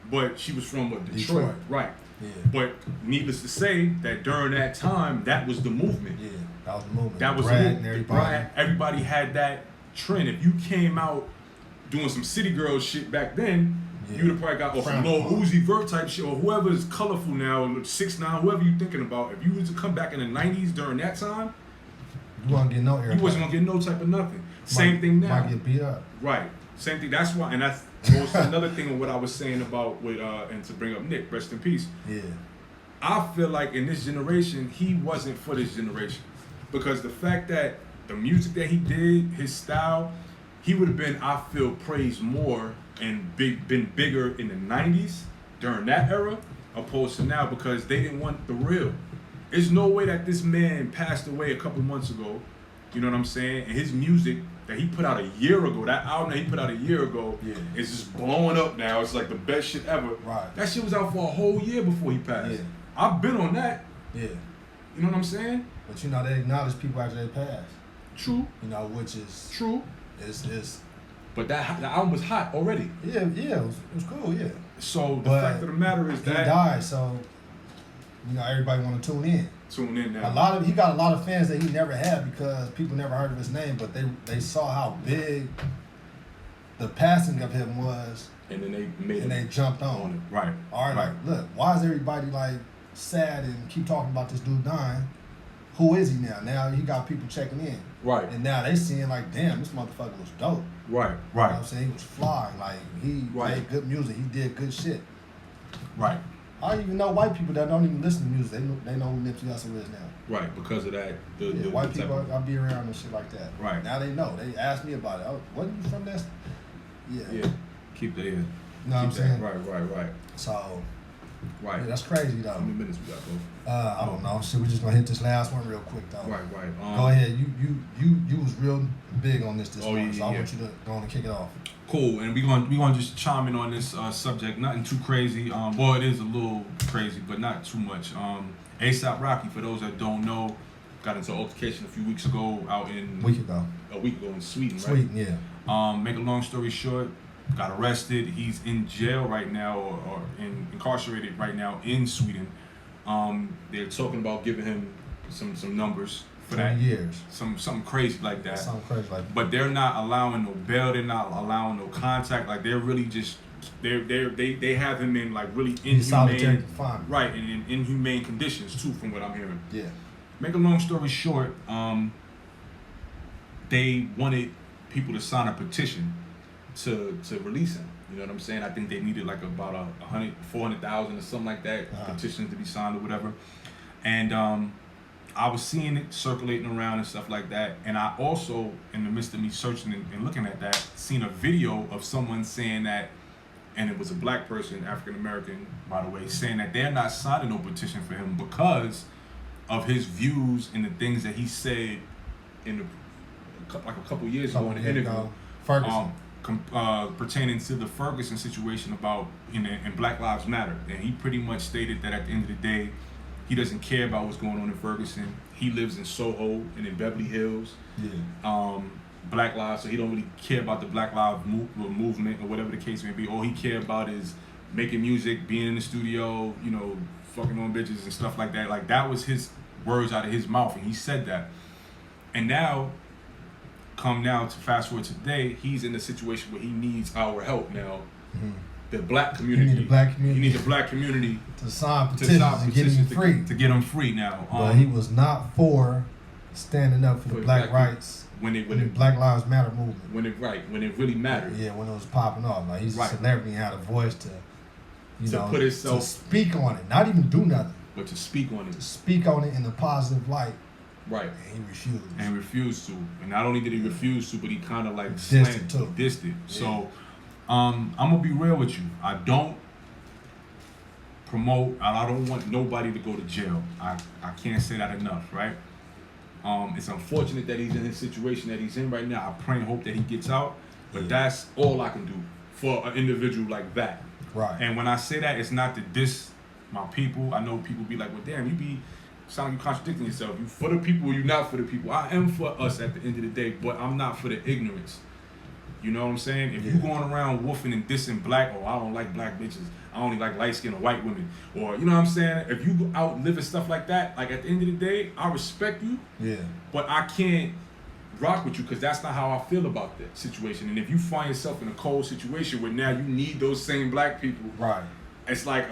but she was from Detroit, right? Yeah. But needless to say, that during that time, that was the movement. Yeah, that was the movement. That was Brad the and everybody. Everybody had that trend. If you came out doing some city girl shit back then, you'd have probably got some Lil Uzi Vert type shit, or whoever is colorful now, 6ix9ine, whoever you thinking about. If you was to come back in the '90s during that time, you wasn't getting no air. You wasn't gonna get no type of nothing. Same thing now. Might get beat up. Right. Same thing. That's why, and that's also another thing of what I was saying about with and to bring up Nick, rest in peace. Yeah. I feel like in this generation, he wasn't for this generation. Because the fact that the music that he did, his style, he would have been, I feel, praised more and been bigger in the 90s during that era, opposed to now, because they didn't want the real. There's no way that this man passed away a couple months ago, you know what I'm saying? And his music that he put out a year ago, that album that he put out a year ago, is just blowing up now. It's like the best shit ever. Right. That shit was out for a whole year before he passed. Yeah. I've been on that. Yeah. You know what I'm saying? But you know, they acknowledge people after they pass. True. You know, which is true. It's But the album was hot already. Yeah, it was cool, yeah. So the fact of the matter is that he died, so you know everybody want to tune in. Tune in now. He got a lot of fans that he never had because people never heard of his name, but they saw how big the passing of him was, and then they jumped on it. Right. All right, like, look, why is everybody like sad and keep talking about this dude dying? Who is he now? Now he got people checking in. Right. And now they seeing like, damn, this motherfucker was dope. Right. You know what I'm saying? He was fly. Like he made good music. He did good shit. Right. I even know white people that don't even listen to music. They know who Nipsey Hussle is now. Right, because of that. White people, I be around and shit like that. Right. Now they know. They ask me about it. Oh, wasn't you from that? Yeah. Keep that in. You know what I'm saying? Right. So. Right. Yeah, that's crazy though. How many minutes we got, bro? I don't know. Shit, we just gonna hit this last one real quick though. Right. Go ahead. You was real big on this morning, so I want you to go on and kick it off. Cool, and we gonna just chime in on this subject. Nothing too crazy. Well, it is a little crazy, but not too much. A$AP Rocky, for those that don't know, got into an altercation a few weeks ago out in a week ago in Sweden, right? Sweden, yeah. Make a long story short, got arrested. He's in jail right now, or incarcerated right now in Sweden. They're talking about giving him some numbers for that. Years. Something crazy like that. Something crazy like that. But they're not allowing no bail. They're not allowing no contact. Like they're really just they have him in like really solitary inhumane, confinement. right, and in inhumane conditions too, from what I'm hearing. Yeah. Make a long story short, they wanted people to sign a petition to release him. You know what I'm saying? I think they needed like about 400,000 or something like that, petitions to be signed or whatever. And I was seeing it circulating around and stuff like that. And I also, in the midst of me searching and looking at that, seen a video of someone saying that, and it was a black person, African American, by the way, saying that they're not signing no petition for him because of his views and the things that he said in like a couple years ago in the interview. Ferguson. Pertaining to the Ferguson situation about in Black Lives Matter. And he pretty much stated that at the end of the day, he doesn't care about what's going on in Ferguson. He lives in Soho and in Beverly Hills. Yeah. Black Lives, so he don't really care about the Black Lives movement or whatever the case may be. All he care about is making music, being in the studio, you know, fucking on bitches and stuff like that. Like, that was his words out of his mouth, and he said that. And now, to fast forward to today, he's in a situation where he needs our help now. Mm-hmm. The black community. You need the black community. You need the black community to sign petitions to get him free. To get him free now. But he was not for standing up for the black rights when the Black Lives Matter movement. When it really mattered. Yeah, when it was popping off. Like, he's a celebrity and had a voice to put himself, to speak on it, not even do nothing, but to speak on it. To speak on it in a positive light. Right. And he refused. And refused to. And not only did he refuse to, but he kind of like dissed it. Yeah. So, I'm gonna be real with you. I don't promote. I don't want nobody to go to jail. I can't say that enough, right? It's unfortunate that he's in this situation that he's in right now. I pray and hope that he gets out. But that's all I can do for an individual like that. Right. And when I say that, it's not to diss my people. I know people be like, well, damn, you sound like you contradicting yourself. You for the people or you not for the people? I am for us at the end of the day, but I'm not for the ignorance. You know what I'm saying? If you going around woofing and dissing black, I don't like black bitches, I only like light-skinned or white women, or you know what I'm saying? If you go out living stuff like that, like at the end of the day, I respect you. Yeah. But I can't rock with you because that's not how I feel about that situation. And if you find yourself in a cold situation where now you need those same black people, right? It's like,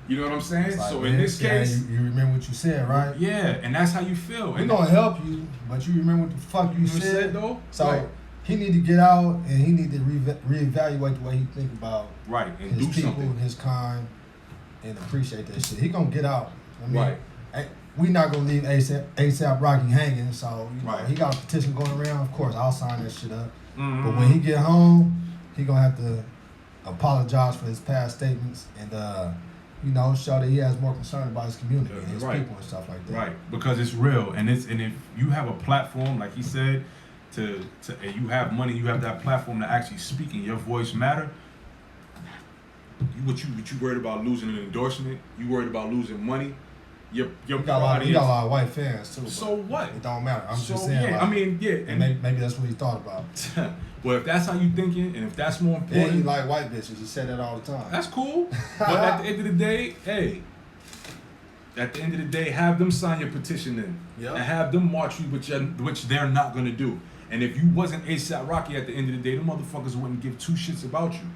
you know what I'm saying? Like, so in this case, you remember what you said, right? Yeah, and that's how you feel. It's gonna help you, but you remember what the fuck you said though. So. Right. He need to get out and he need to reevaluate the way he think about and his do people, something. His kind, and appreciate that shit. He gonna get out. I mean, we not gonna leave ASAP Rocky hanging. So you know, he got a petition going around. Of course, I'll sign that shit up. Mm-hmm. But when he get home, he gonna have to apologize for his past statements and show that he has more concern about his community and his people and stuff like that. Right, because it's real, and if you have a platform like he said. And you have money, you have that platform to actually speak and your voice matter. What you worried about losing an endorsement? You worried about losing money? You got a lot of white fans too. So what? It don't matter. I'm just saying. Yeah, and maybe that's what he thought about. Well, if that's how you thinking, and if that's more important, and he like white bitches. He said that all the time. That's cool. But at the end of the day, have them sign your petition in, and have them march you, which they're not gonna do. And if you wasn't ASAP Rocky at the end of the day, the motherfuckers wouldn't give two shits about you.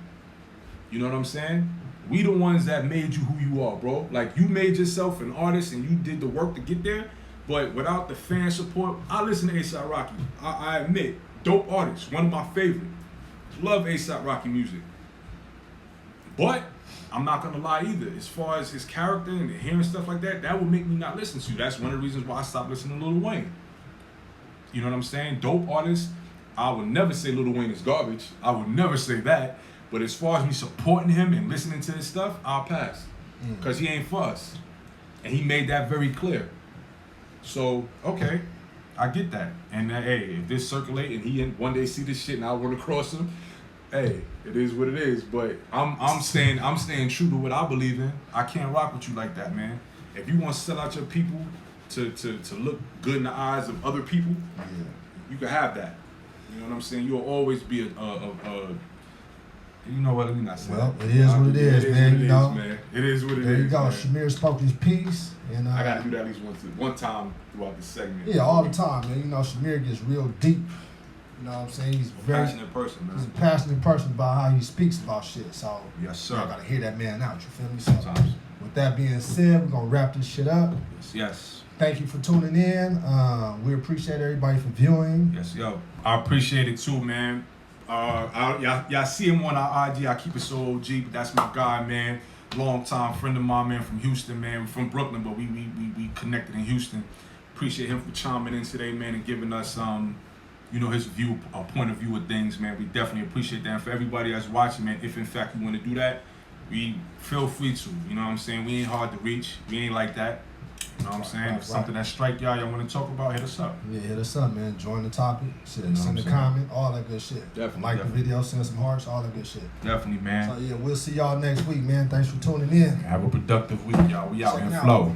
You know what I'm saying? We the ones that made you who you are, bro. Like, you made yourself an artist and you did the work to get there, but without the fan support, I listen to ASAP Rocky. I admit, dope artist, one of my favorite. Love ASAP Rocky music. But I'm not gonna lie either. As far as his character and hearing stuff like that, that would make me not listen to you. That's one of the reasons why I stopped listening to Lil Wayne. You know what I'm saying? Dope artists. I would never say Lil Wayne is garbage. I would never say that. But as far as me supporting him and listening to his stuff, I'll pass. Because he ain't for us. And he made that very clear. So, okay, I get that. And if this circulate and he one day see this shit and I run across him, it is what it is. But I'm staying true to what I believe in. I can't rock with you like that, man. If you want to sell out your people to look good in the eyes of other people, you can have that. You know what I'm saying? You'll always be you know what? Let me not say that. It is what it is, man. It is what it is. There you go. Shamir spoke his piece. And I got to do that at least one time throughout the segment. Yeah, all the time, man. Shamir gets real deep You know what I'm saying? He's a very passionate person, man. He's a passionate person about how he speaks about shit. So yes, sir. I gotta hear that man out. You feel me? So Sometimes. with that being said, we're gonna wrap this shit up. Yes. Thank you for tuning in. We appreciate everybody for viewing. Yes, yo. I appreciate it too, man. Y'all see him on our IG. I keep it so OG, but that's my guy, man. Long time friend of mine, man, from Houston, man. We're from Brooklyn, but we connected in Houston. Appreciate him for chiming in today, man, and giving us his point of view of things, man. We definitely appreciate that. And for everybody that's watching, man, if in fact you want to do that, we feel free to. You know what I'm saying? We ain't hard to reach. We ain't like that. You know what I'm saying? If something that strike y'all want to talk about, hit us up. Yeah, hit us up, man. Join the topic. Send a comment, all that good shit. Definitely. The video, send some hearts, all that good shit. Definitely, man. So yeah, we'll see y'all next week, man. Thanks for tuning in. Have a productive week, y'all. We out in FLoW.